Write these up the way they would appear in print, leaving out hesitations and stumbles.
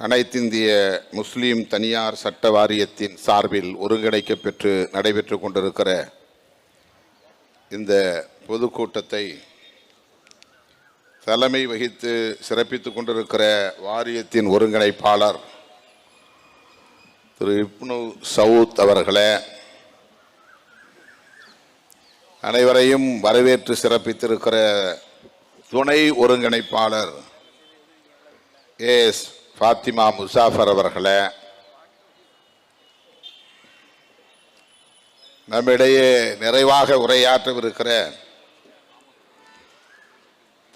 அனைத்திந்திய முஸ்லீம் தனியார் சட்ட வாரியத்தின் சார்பில் ஒருங்கிணைக்கப்பெற்று நடைபெற்று கொண்டிருக்கிற இந்த பொதுக்கூட்டத்தை தலைமை வகித்து சிறப்பித்துக் கொண்டிருக்கிற வாரியத்தின் ஒருங்கிணைப்பாளர் திரு இப்னு சவுத் அவர்களே, அனைவரையும் வரவேற்று சிறப்பித்திருக்கிற துணை ஒருங்கிணைப்பாளர் எஸ் ஃபாத்திமா முசாஃபர் அவர்களே, நம்மிடையே நிறைவாக உரையாற்றவிருக்கிற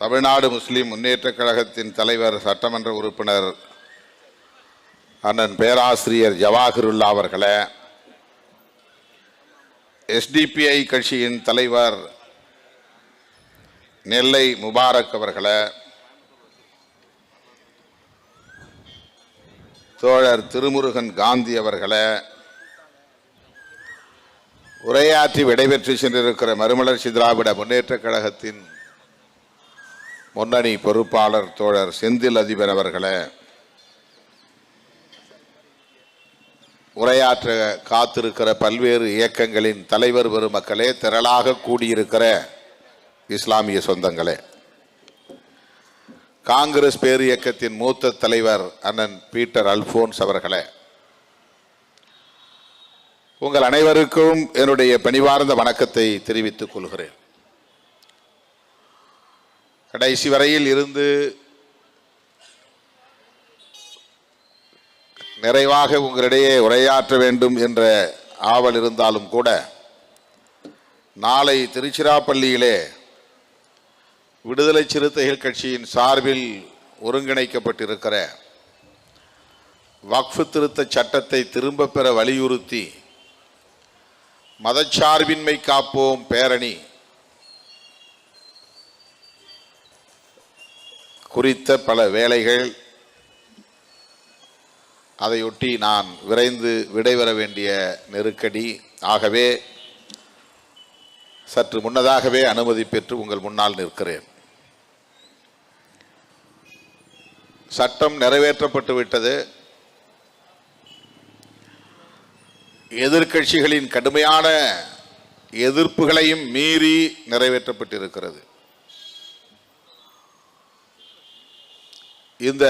தமிழ்நாடு முஸ்லிம் முன்னேற்றக் கழகத்தின் தலைவர் சட்டமன்ற உறுப்பினர் அண்ணன் பேராசிரியர் ஜவாஹிருல்லா அவர்களே, எஸ்டிபிஐ கட்சியின் தலைவர் நெல்லை முபாரக் அவர்களே, தோழர் திருமுருகன் காந்தி அவர்களே, உரையாற்றி விடைபெற்று சென்றிருக்கிற மறுமலர்ச்சி திராவிட முன்னேற்றக் கழகத்தின் முன்னணி பொறுப்பாளர் தோழர் செந்தில் அதிபர் அவர்களே, உரையாற்ற காத்திருக்கிற பல்வேறு இயக்கங்களின் தலைவர் பெருமக்களே, திரளாக கூடியிருக்கிற இஸ்லாமிய சொந்தங்களே, காங்கிரஸ் பேர் இயக்கத்தின் மூத்த தலைவர் அண்ணன் பீட்டர் அல்போன்ஸ் அவர்களே, உங்கள் அனைவருக்கும் என்னுடைய பணிவார்ந்த வணக்கத்தை தெரிவித்துக் கொள்கிறேன். கடைசி வரையில் இருந்து நிறைவாக உங்களிடையே உரையாற்ற வேண்டும் என்ற ஆவல் இருந்தாலும் கூட, நாளை திருச்சிராப்பள்ளியிலே விடுதலை சிறுத்தைகள் கட்சியின் சார்பில் ஒருங்கிணைக்கப்பட்டிருக்கிற வக்ஃபு திருத்த சட்டத்தை திரும்ப பெற வலியுறுத்தி மதச்சார்பின்மை காப்போம் பேரணி குறித்த பல வேலைகள், அதையொட்டி நான் விரைந்து விடைபெற வேண்டிய நெருக்கடி. ஆகவே சற்று முன்னதாகவே அனுமதி பெற்று உங்கள் முன்னால் நிற்கிறேன். சட்டம் நிறைவேற்றப்பட்டு விட்டது. எதிர்க்கட்சிகளின் கடுமையான எதிர்ப்புகளையும் மீறி நிறைவேற்றப்பட்டிருக்கிறது. இந்த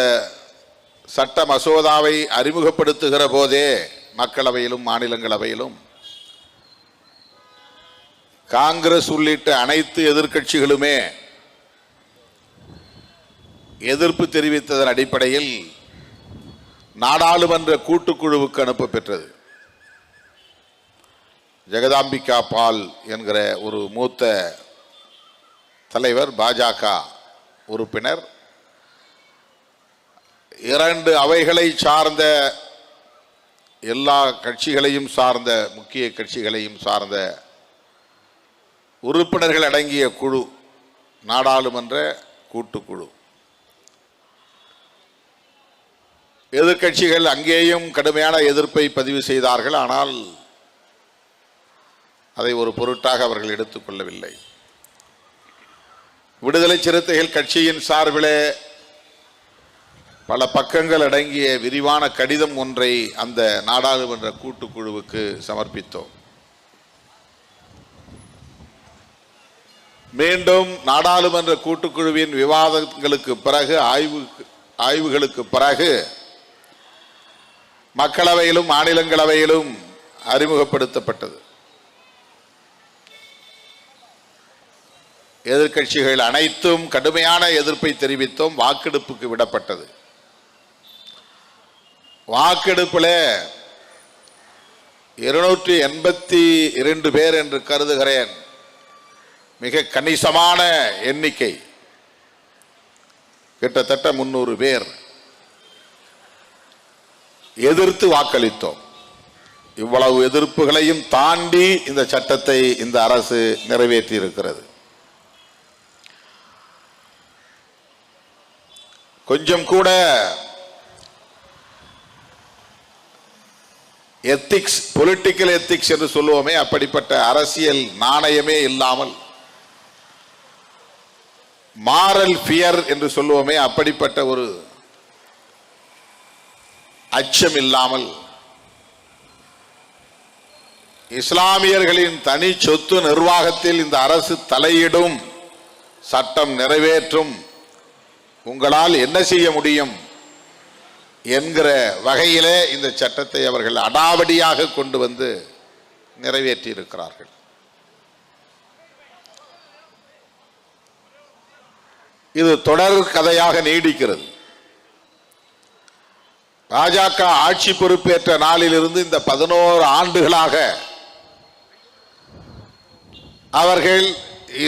சட்ட மசோதாவை அறிமுகப்படுத்துகிற போதே மக்களவையிலும் மாநிலங்களவையிலும் காங்கிரஸ் உள்ளிட்ட அனைத்து எதிர்க்கட்சிகளுமே எதிர்ப்பு தெரிவித்ததன் அடிப்படையில் நாடாளுமன்ற கூட்டுக்குழுவுக்கு அனுப்ப பெற்றது. ஜெகதாம்பிகா பால் என்கிற ஒரு மூத்த தலைவர், பாஜக உறுப்பினர், 2 அவைகளை சார்ந்த எல்லா கட்சிகளையும் சார்ந்த முக்கிய கட்சிகளையும் சார்ந்த உறுப்பினர்கள் அடங்கிய குழு, நாடாளுமன்ற கூட்டுக்குழு. எதிர்க்கட்சிகள் அங்கேயும் கடுமையான எதிர்ப்பை பதிவு செய்தார்கள். ஆனால் அதை ஒரு பொருட்டாக அவர்கள் எடுத்துக்கொள்ளவில்லை. விடுதலை சிறுத்தைகள் கட்சியின் சார்பிலே பல பக்கங்கள் அடங்கிய விரிவான கடிதம் ஒன்றை அந்த நாடாளுமன்ற கூட்டுக்குழுவுக்கு சமர்ப்பித்தோம். மீண்டும் நாடாளுமன்ற கூட்டுக்குழுவின் விவாதங்களுக்கு பிறகு, ஆய்வுகளுக்கு பிறகு மக்களவையிலும் மாநிலங்களவையிலும் அறிமுகப்படுத்தப்பட்டது. எதிர்க்கட்சிகள் அனைத்தும் கடுமையான எதிர்ப்பை தெரிவித்தோம். வாக்கெடுப்புக்கு விடப்பட்டது. வாக்கெடுப்பில் 282 பேர் என்று கருதுகிறேன், மிக கணிசமான எண்ணிக்கை, கிட்டத்தட்ட 300 பேர் எதிர்த்து வாக்களித்தோம். இவ்வளவு எதிர்ப்புகளையும் தாண்டி இந்த சட்டத்தை இந்த அரசு நிறைவேற்றி இருக்கிறது. கொஞ்சம் கூட எத்திக்ஸ், பொலிட்டிக்கல் எத்திக்ஸ் என்று சொல்லுவோமே, அப்படிப்பட்ட அரசியல் நாணயமே இல்லாமல், மாரல் ஃபியர் என்று சொல்லுவோமே, அப்படிப்பட்ட ஒரு அச்சம் இல்லாமல் இஸ்லாமியர்களின் தனி சொத்து நிர்வாகத்தில் இந்த அரசு தலையிடும், சட்டம் நிறைவேற்றும், உங்களால் என்ன செய்ய முடியும் என்கிற வகையிலே இந்த சட்டத்தை அவர்கள் அடாவடியாக கொண்டு வந்து நிறைவேற்றி இருக்கிறார்கள். இது தொடர் கதையாக நீடிக்கிறது. பாஜக ஆட்சி பொறுப்பேற்ற நாளிலிருந்து இந்த 11 ஆண்டுகளாக அவர்கள்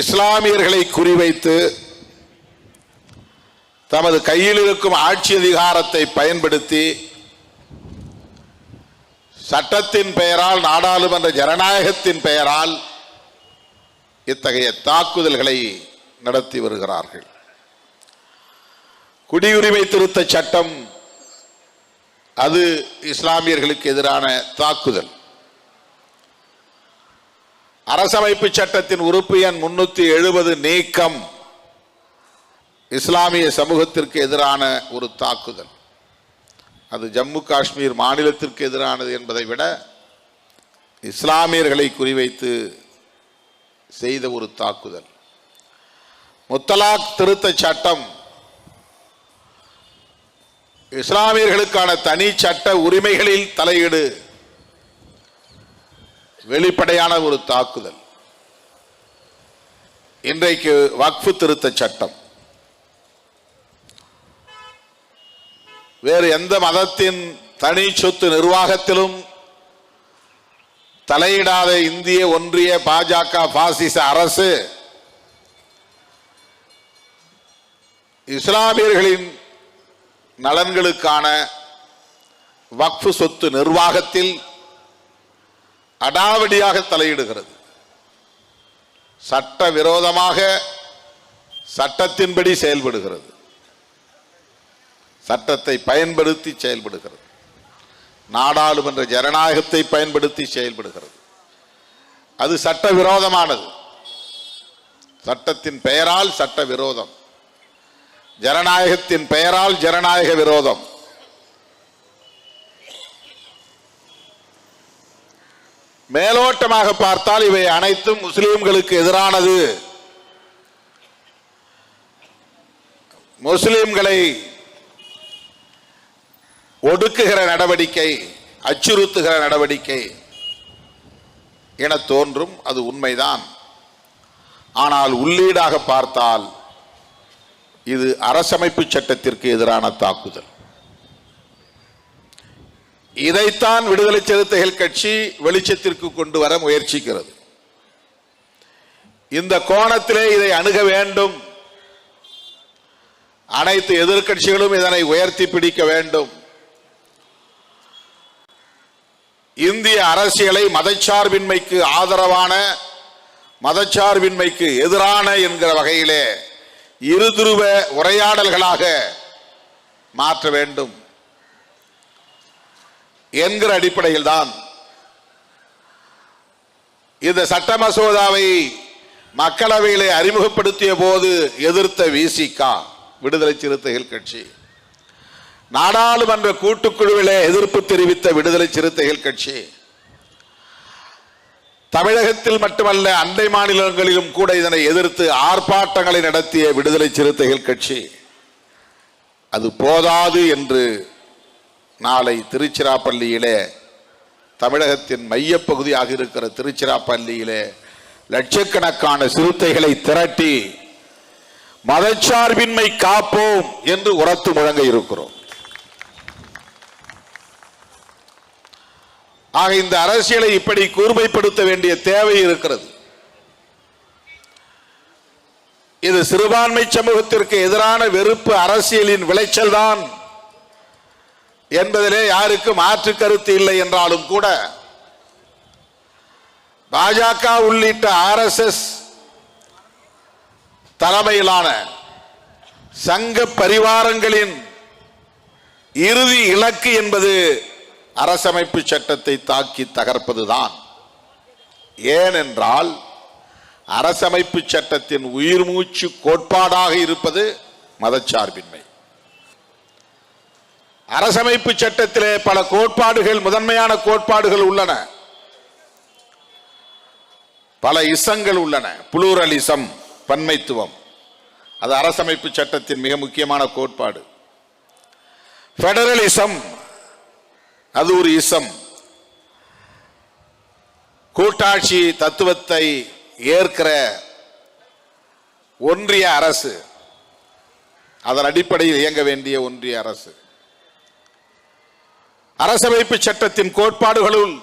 இஸ்லாமியர்களை குறிவைத்து தமது கையில் இருக்கும் ஆட்சி அதிகாரத்தை பயன்படுத்தி சட்டத்தின் பெயரால், நாடாளுமன்ற ஜனநாயகத்தின் பெயரால் இத்தகைய தாக்குதல்களை நடத்தி வருகிறார்கள். குடியுரிமை திருத்த சட்டம் அது இஸ்லாமியர்களுக்கு எதிரான தாக்குதல். அரசமைப்பு சட்டத்தின் உறுப்பு எண் 370 நீக்கம் இஸ்லாமிய சமூகத்திற்கு எதிரான ஒரு தாக்குதல். அது ஜம்மு காஷ்மீர் மாநிலத்திற்கு எதிரானது என்பதை விட இஸ்லாமியர்களை குறிவைத்து செய்த ஒரு தாக்குதல். முத்தலாக் திருத்த சட்டம் இஸ்லாமியர்களுக்கான தனி சட்ட உரிமைகளில் தலையீடு, வெளிப்படையான ஒரு தாக்குதல். இன்றைக்கு வக்ஃபு திருத்த சட்டம், வேறு எந்த மதத்தின் தனி சொத்து நிர்வாகத்திலும் தலையிடாத இந்திய ஒன்றிய பாஜக பாசிச அரசு இஸ்லாமியர்களின் நலன்களுக்கான வக்ஃபு சொத்து நிர்வாகத்தில் அடாவடியாக தலையிடுகிறது. சட்ட விரோதமாக சட்டத்தின்படி செயல்படுகிறது, சட்டத்தை பயன்படுத்தி செயல்படுகிறது, நாடாளுமன்ற ஜனநாயகத்தை பயன்படுத்தி செயல்படுகிறது. அது சட்ட விரோதமானது. சட்டத்தின் பெயரால் சட்ட விரோதம், ஜனநாயகத்தின் பெயரால் ஜனநாயக விரோதம். மேலோட்டமாக பார்த்தால் இவை அனைத்தும் முஸ்லிம்களுக்கு எதிரானது. முஸ்லிம்களை ஒடுக்குகிற நடவடிக்கை, அச்சுறுத்துகிற நடவடிக்கை என தோன்றும். அது உண்மைதான். ஆனால் உள்ளீடாக பார்த்தால் இது அரசமைப்பு சட்டத்திற்கு எதிரான தாக்குதல். இதைத்தான் விடுதலை சிறுத்தைகள் கட்சி வெளிச்சத்திற்கு கொண்டு வர முயற்சிக்கிறது. இந்த கோணத்திலே இதை அணுக வேண்டும். அனைத்து எதிர்க்கட்சிகளும் இதனை உயர்த்தி பிடிக்க வேண்டும். இந்திய அரசியலை மதச்சார்பின்மைக்கு ஆதரவான, மதச்சார்பின்மைக்கு எதிரான என்கிற வகையிலே இருதுருவ உரையாடல்களாக மாற்ற வேண்டும் என்கிற அடிப்படையில் தான் இந்த சட்ட மசோதாவை மக்களவையிலே அறிமுகப்படுத்திய போது எதிர்த்த விசிக, விடுதலை சிறுத்தைகள் கட்சி, நாடாளுமன்ற கூட்டுக்குழுவிலே எதிர்ப்பு தெரிவித்த விடுதலை சிறுத்தைகள் கட்சி, தமிழகத்தில் மட்டுமல்ல அண்டை மாநிலங்களிலும் கூட இதனை எதிர்த்து ஆர்ப்பாட்டங்களை நடத்திய விடுதலை சிறுத்தைகள் கட்சி, அது போதாது என்று நாளை திருச்சிராப்பள்ளியிலே, தமிழகத்தின் மையப்பகுதியாக இருக்கிற திருச்சிராப்பள்ளியிலே லட்சக்கணக்கான சிறுத்தைகளை திரட்டி மதச்சார்பின்மை காப்போம் என்று உரத்து முழங்க இருக்கிறோம். ஆக இந்த அரசியலை இப்படி கூர்மைப்படுத்த வேண்டிய தேவை இருக்கிறது. இது சிறுபான்மை சமூகத்திற்கு எதிரான வெறுப்பு அரசியலின் விளைச்சல் தான் என்பதிலே யாருக்கு மாற்று கருத்து இல்லை என்றாலும் கூட பாஜக உள்ளிட்ட RSS தலைமையிலான சங்க பரிவாரங்களின் இறுதி இலக்கு என்பது அரசமைப்பு சட்டத்தை தாக்கி தகர்ப்பதுதான். ஏனென்றால் அரசமைப்பு சட்டத்தின் உயிர் மூச்சு கோட்பாடாக இருப்பது மதச்சார்பின்மை. அரசமைப்பு சட்டத்திலே பல கோட்பாடுகள், முதன்மையான கோட்பாடுகள் உள்ளன, பல இசங்கள் உள்ளன. புளூரலிசம், பன்மைத்துவம், அது அரசமைப்பு சட்டத்தின் மிக முக்கியமான கோட்பாடு. பெடரலிசம், அது ஒரு இசம். கூட்டாட்சி தத்துவத்தை ஏற்கிற ஒன்றிய அரசு, அதன் அடிப்படையில் இயங்க வேண்டிய ஒன்றிய அரசு. அரசமைப்பு சட்டத்தின் கோட்பாடுகளுள்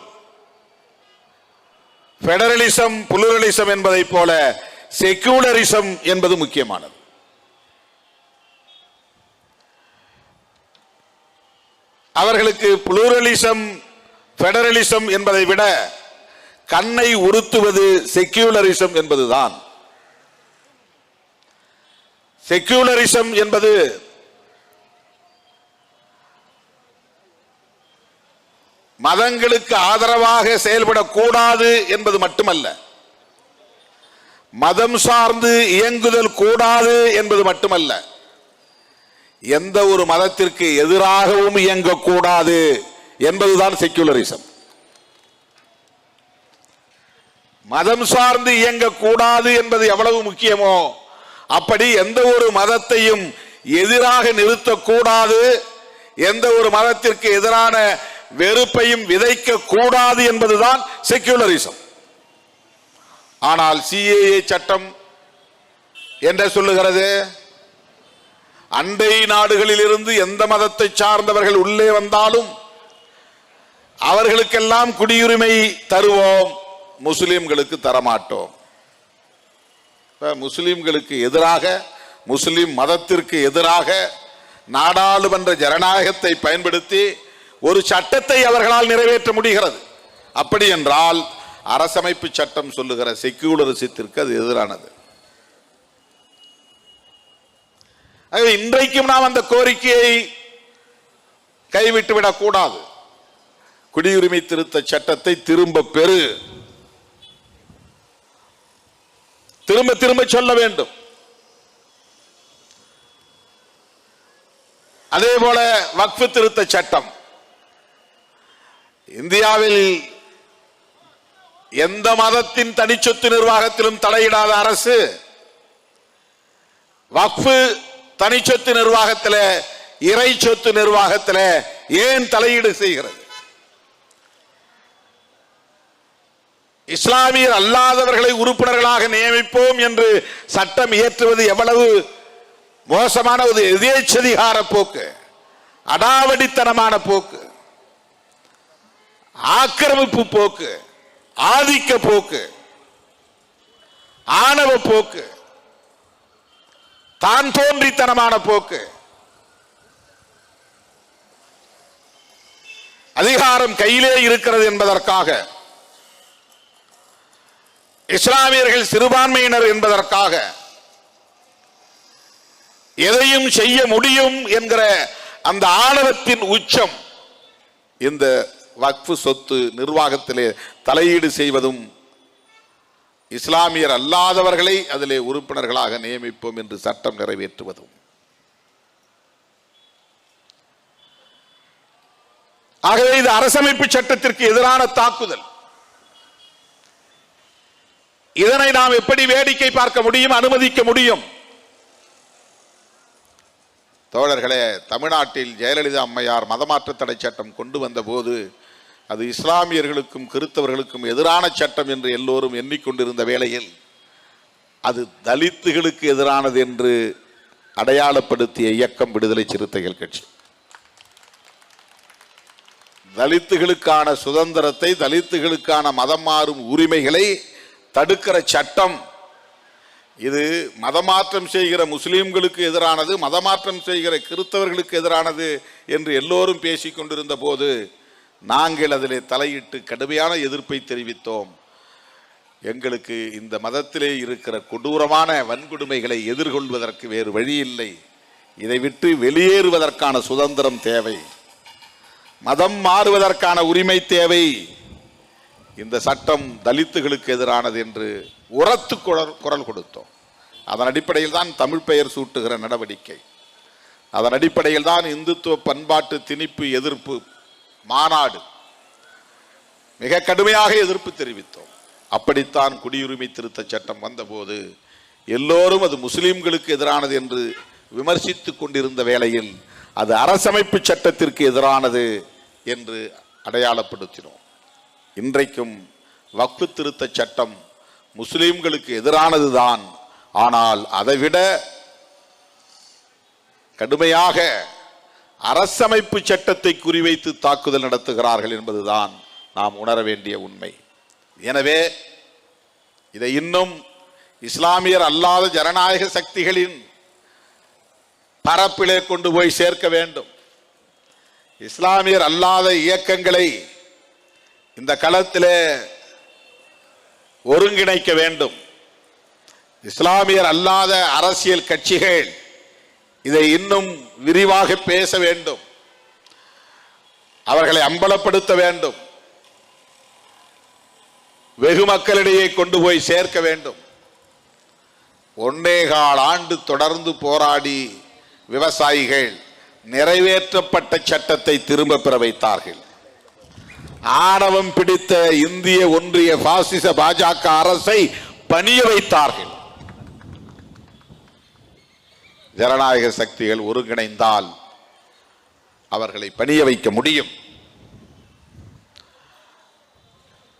பெடரலிசம், புளூரலிசம் என்பதை போல செக்யூலரிசம் என்பது முக்கியமானது. அவர்களுக்கு புளூரலிசம், பெடரலிசம் என்பதை விட கண்ணை உறுத்துவது செக்யூலரிசம் என்பதுதான். செக்யூலரிசம் என்பது மதங்களுக்கு ஆதரவாக செயல்படக்கூடாது என்பது மட்டுமல்ல, மதம் சார்ந்து இயங்குதல் கூடாது என்பது மட்டுமல்ல, எந்த ஒரு மதத்திற்கு எதிராகவும் இயங்கக்கூடாது என்பதுதான் செக்யூலரிசம். மதம் சார்ந்து இயங்கக்கூடாது என்பது எவ்வளவு முக்கியமோ அப்படி எந்த ஒரு மதத்தையும் எதிராக நிறுத்தக்கூடாது, எந்த ஒரு மதத்திற்கு எதிரான வெறுப்பையும் விதைக்க கூடாது என்பதுதான் செக்யூலரிசம். ஆனால் சிஏஏ சட்டம் என்ன சொல்லுகிறது? அண்டை நாடுகளில் இருந்து எந்த மதத்தை சார்ந்தவர்கள் உள்ளே வந்தாலும் அவர்களுக்கெல்லாம் குடியுரிமை தருவோம், முஸ்லிம்களுக்கு தரமாட்டோம். முஸ்லிம்களுக்கு எதிராக, முஸ்லிம் மதத்திற்கு எதிராக நாடாளுமன்ற ஜனநாயகத்தை பயன்படுத்தி ஒரு சட்டத்தை அவர்களால் நிறைவேற்ற முடிகிறது. அப்படி என்றால் அரசமைப்பு சட்டம் சொல்லுகிற செக்யூலரிசத்திற்கு அது எதிரானது. இன்றைக்கும் நாம் அந்த கோரிக்கையை கைவிட்டு விடக்கூடாது. குடியுரிமை திருத்த சட்டத்தை திரும்ப பெறு, திரும்ப திரும்ப சொல்ல வேண்டும். அதே போல வக்ஃபு திருத்த சட்டம், இந்தியாவில் எந்த மதத்தின் தனிச்சொத்து நிர்வாகத்திலும் தலையிடாத அரசு வக்ஃபு தனிச்சொத்து நிர்வாகத்தில், இறை சொத்து நிர்வாகத்தில் ஏன் தலையீடு செய்கிறது? இஸ்லாமியர் அல்லாதவர்களை உறுப்பினர்களாக நியமிப்போம் என்று சட்டம் இயற்றுவது எவ்வளவு மோசமான ஒரு எதேச்சதிகார போக்கு, அடாவடித்தனமான போக்கு, ஆக்கிரமிப்பு போக்கு, ஆதிக்க போக்கு, ஆணவ போக்கு, தான் தோன்றித்தனமான போக்கு. அதிகாரம் கையிலே இருக்கிறது என்பதற்காக, இஸ்லாமியர்கள் சிறுபான்மையினர் என்பதற்காக எதையும் செய்ய முடியும் என்கிற அந்த ஆணவத்தின் உச்சம் இந்த வக்ஃபு சொத்து நிர்வாகத்திலே தலையீடு செய்வதும், இஸ்லாமியர் அல்லாதவர்களை அதிலே உறுப்பினர்களாக நியமிப்போம் என்று சட்டம் நிறைவேற்றுவதும். ஆகவே இது அரசமைப்பு சட்டத்திற்கு எதிரான தாக்குதல். இதனை நாம் எப்படி வேடிக்கை பார்க்க முடியும், அனுமதிக்க முடியும்? தோழர்களே, தமிழ்நாட்டில் ஜெயலலிதா அம்மையார் மதமாற்ற தடை சட்டம் கொண்டு வந்த போது அது இஸ்லாமியர்களுக்கும் கிறிஸ்தவர்களுக்கும் எதிரான சட்டம் என்று எல்லோரும் எண்ணிக்கொண்டிருந்த வேளையில் அது தலித்துகளுக்கு எதிரானது என்று அடையாளப்படுத்திய இயக்கம் விடுதலை சிறுத்தைகள் கட்சி. தலித்துகளுக்கான சுதந்திரத்தை, தலித்துகளுக்கான மதம் மாறும் உரிமைகளை தடுக்கிற சட்டம் இது மதமாற்றம் செய்கிற முஸ்லிம்களுக்கு எதிரானது, மதமாற்றம் செய்கிற கிறிஸ்தவர்களுக்கு எதிரானது என்று எல்லோரும் பேசிக் கொண்டிருந்த போது நாங்கள் அதிலே தலையிட்டு கடுமையான எதிர்ப்பை தெரிவித்தோம். எங்களுக்கு இந்த மதத்திலே இருக்கிற கொடூரமான வன்கொடுமைகளை எதிர்கொள்வதற்கு வேறு வழி இல்லை, இதை விட்டு வெளியேறுவதற்கான சுதந்திரம் தேவை, மதம் மாறுவதற்கான உரிமை தேவை, இந்த சட்டம் தலித்துகளுக்கு எதிரானது என்று உரத்து குரல் கொடுத்தோம். அதன் அடிப்படையில் தான் தமிழ் பெயர் சூட்டுகிற நடவடிக்கை. அதன் அடிப்படையில் தான் இந்துத்துவ பண்பாட்டு திணிப்பு எதிர்ப்பு மாநாடு மிக கடுமையாக எதிர்ப்பு தெரிவித்தோம். அப்படித்தான் குடியுரிமை திருத்த சட்டம் வந்தபோது எல்லோரும் அது முஸ்லிம்களுக்கு எதிரானது என்று விமர்சித்துக் கொண்டிருந்த வேளையில் அது அரசமைப்பு சட்டத்திற்கு எதிரானது என்று அடையாளப்படுத்தினோம். இன்றைக்கும் வக்ஃபு திருத்த சட்டம் முஸ்லிம்களுக்கு எதிரானதுதான். ஆனால் அதைவிட கடுமையாக அரசமைப்பு சட்டத்தை குறிவைத்து தாக்குதல் நடத்துகிறார்கள் என்பதுதான் நாம் உணர வேண்டிய உண்மை. எனவே இதை இன்னும் இஸ்லாமியர் அல்லாத ஜனநாயக சக்திகளின் பரப்பிலே கொண்டு போய் சேர்க்க வேண்டும். இஸ்லாமியர் அல்லாத இயக்கங்களை இந்த களத்திலே ஒருங்கிணைக்க வேண்டும். இஸ்லாமியர் அல்லாத அரசியல் கட்சிகள் இதை இன்னும் விரிவாக பேச வேண்டும். அவர்களை அம்பலப்படுத்த வேண்டும். வெகு மக்களிடையே கொண்டு போய் சேர்க்க வேண்டும். 1.25 ஆண்டு தொடர்ந்து போராடி விவசாயிகள் நிறைவேற்றப்பட்ட சட்டத்தை திரும்ப பெற வைத்தார்கள். ஆணவம் பிடித்த இந்திய ஒன்றிய பாசிச பாஜக அரசை பணிய வைத்தார்கள். ஜனநாயக சக்திகள் ஒருங்கிணைந்தால் அவர்களை பணிய வைக்க முடியும்.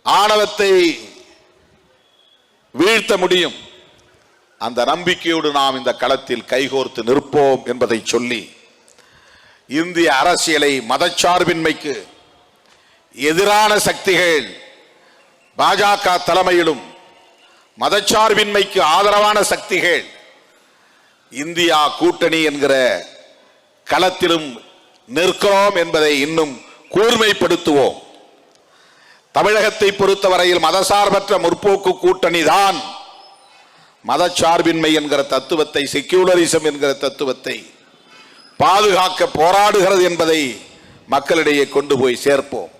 ஆணவத்தை வீழ்த்த முடியும். அந்த நம்பிக்கையோடு நாம் இந்த களத்தில் கைகோர்த்து நிற்போம் என்பதை சொல்லி, இந்திய அரசியலை மதச்சார்பின்மைக்கு எதிரான சக்திகள் பாஜக தலைமையிலும் மதச்சார்பின்மைக்கு ஆதரவான சக்திகள் இந்தியா கூட்டணி என்கிற களத்திலும் நிற்கிறோம் என்பதை இன்னும் கூர்மைப்படுத்துவோம். தமிழகத்தை பொறுத்தவரையில் மதசார்பற்ற முற்போக்கு கூட்டணி தான் மதச்சார்பின்மை என்கிற தத்துவத்தை, செக்யூலரிசம் என்கிற தத்துவத்தை பாதுகாக்க போராடுகிறது என்பதை மக்களிடையே கொண்டு போய் சேர்ப்போம்.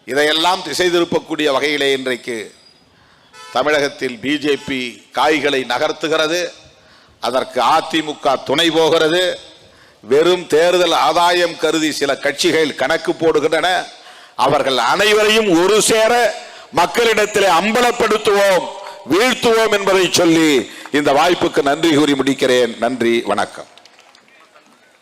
இதையெல்லாம் திசை திருப்பக்கூடிய வகையிலே இன்றைக்கு தமிழகத்தில் பிஜேபி காய்களை நகர்த்துகிறது. அதற்கு அதிமுக துணை போகிறது. வெறும் தேர்தல் ஆதாயம் கருதி சில கட்சிகள் கணக்கு போடுகின்றன. அவர்கள் அனைவரையும் ஒரு சேர மக்களிடத்திலே அம்பலப்படுத்துவோம், வீழ்த்துவோம் என்பதை சொல்லி இந்த வாய்ப்புக்கு நன்றி கூறி முடிக்கிறேன். நன்றி, வணக்கம்.